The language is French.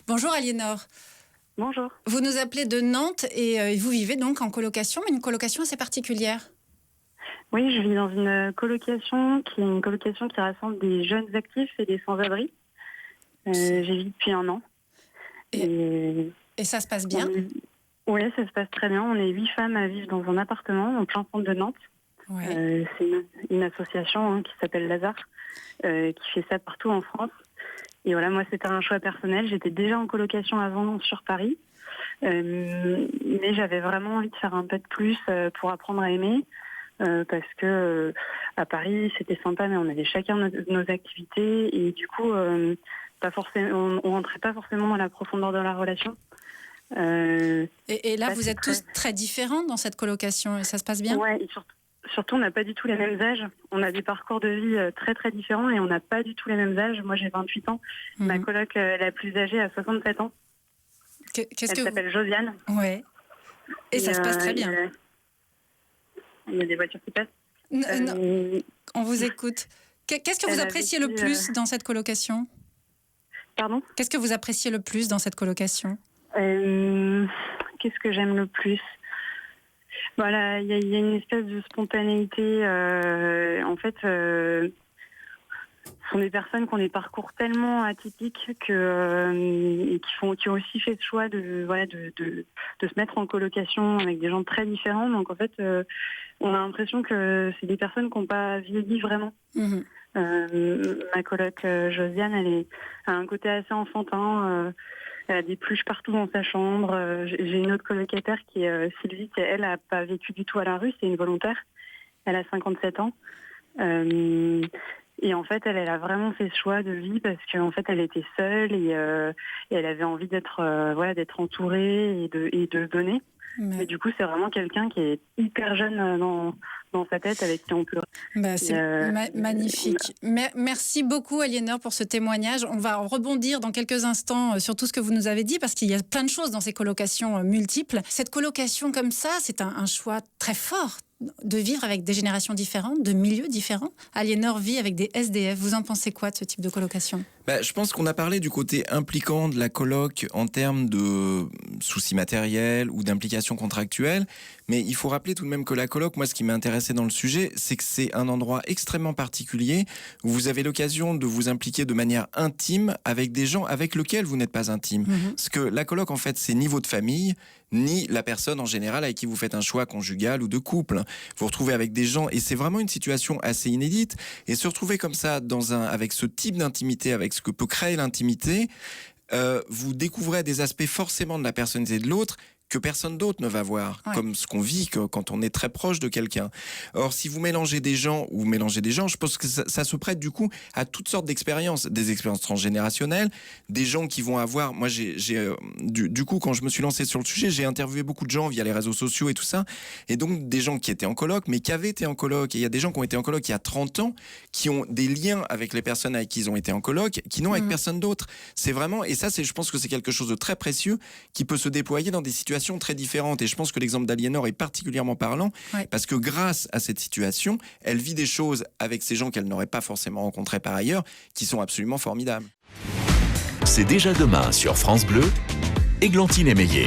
Bonjour Aliénor. Bonjour. Vous nous appelez de Nantes et vous vivez donc en colocation, mais une colocation assez particulière. Oui, je vis dans une colocation qui est une colocation qui rassemble des jeunes actifs et des sans-abri. J'y vis depuis 1 an. Et, Et et ça se passe bien? Oui, ça se passe très bien. On est 8 femmes à vivre dans un appartement en plein centre de Nantes. Ouais. C'est une association qui s'appelle Lazare, qui fait ça partout en France. Et voilà, moi, c'était un choix personnel. J'étais déjà en colocation avant sur Paris. Mais j'avais vraiment envie de faire un pas de plus pour apprendre à aimer. Parce que à Paris, c'était sympa, mais on avait chacun nos activités. Et du coup, pas forcément, on rentrait pas forcément dans la profondeur de la relation. Et là, Là, vous c'est êtes tous très différents dans cette colocation et ça se passe bien? Ouais, et surtout, on n'a pas du tout les mêmes âges. On a des parcours de vie très très différents et on n'a pas du tout les mêmes âges. Moi, j'ai 28 ans. Ma Mhm. coloc la plus âgée a 67 ans. Qu'est-ce Elle que s'appelle Josiane. Ouais. Et ça se passe très bien. Il y a des voitures qui passent. Non, on vous écoute. Qu'est-ce que vous Elle a appréciez le vécu, plus dans cette colocation? Pardon? Qu'est-ce que vous appréciez le plus dans cette colocation? Qu'est-ce que j'aime le plus? Voilà, il y a une espèce de spontanéité. En fait, ce sont des personnes qui ont des parcours tellement atypiques et qui ont aussi fait le choix de se mettre en colocation avec des gens très différents. Donc en fait, on a l'impression que c'est des personnes qui n'ont pas vieilli vraiment. Mhm. Ma coloc Josiane, elle a un côté assez enfantin. Elle a des peluches partout dans sa chambre. J'ai une autre colocataire qui est Sylvie, qui elle a pas vécu du tout à la rue, c'est une volontaire. Elle a 57 ans. Et en fait, elle a vraiment fait ce choix de vie parce qu'en fait, elle était seule et elle avait envie d'être entourée et de donner. Mais- Mais du coup, c'est vraiment quelqu'un qui est hyper jeune dans sa tête, avec qui on peut... C'est magnifique. Merci beaucoup, Aliénor, pour ce témoignage. On va rebondir dans quelques instants sur tout ce que vous nous avez dit, parce qu'il y a plein de choses dans ces colocations multiples. Cette colocation comme ça, c'est un choix très fort de vivre avec des générations différentes, de milieux différents. Aliénor vit avec des SDF. Vous en pensez quoi de ce type de colocation ? Je pense qu'on a parlé du côté impliquant de la coloc en termes de soucis matériels ou d'implications contractuelles, mais il faut rappeler tout de même que la coloc, moi ce qui m'intéressait dans le sujet, c'est que c'est un endroit extrêmement particulier où vous avez l'occasion de vous impliquer de manière intime avec des gens avec lesquels vous n'êtes pas intime. Parce que la coloc, en fait, c'est ni votre famille, ni la personne en général avec qui vous faites un choix conjugal ou de couple. Vous vous retrouvez avec des gens et c'est vraiment une situation assez inédite. Et se retrouver comme ça avec ce type d'intimité, avec ce que peut créer l'intimité, vous découvrez des aspects forcément de la personnalité de l'autre que personne d'autre ne va voir, comme ce qu'on vit quand on est très proche de quelqu'un. Or, si vous mélangez des gens, je pense que ça se prête du coup à toutes sortes d'expériences, des expériences transgénérationnelles, des gens qui vont avoir... Moi, du coup, quand je me suis lancé sur le sujet, j'ai interviewé beaucoup de gens via les réseaux sociaux et tout ça, et donc des gens qui étaient en coloc, mais qui avaient été en coloc. Et il y a des gens qui ont été en coloc il y a 30 ans, qui ont des liens avec les personnes avec qui ils ont été en coloc, qui n'ont avec personne d'autre. C'est vraiment... Et ça, je pense que c'est quelque chose de très précieux qui peut se déployer dans des situations très différentes. Et je pense que l'exemple d'Aliénor est particulièrement parlant parce que grâce à cette situation, elle vit des choses avec ces gens qu'elle n'aurait pas forcément rencontrés par ailleurs qui sont absolument formidables. C'est déjà demain sur France Bleu, Églantine Émeillé.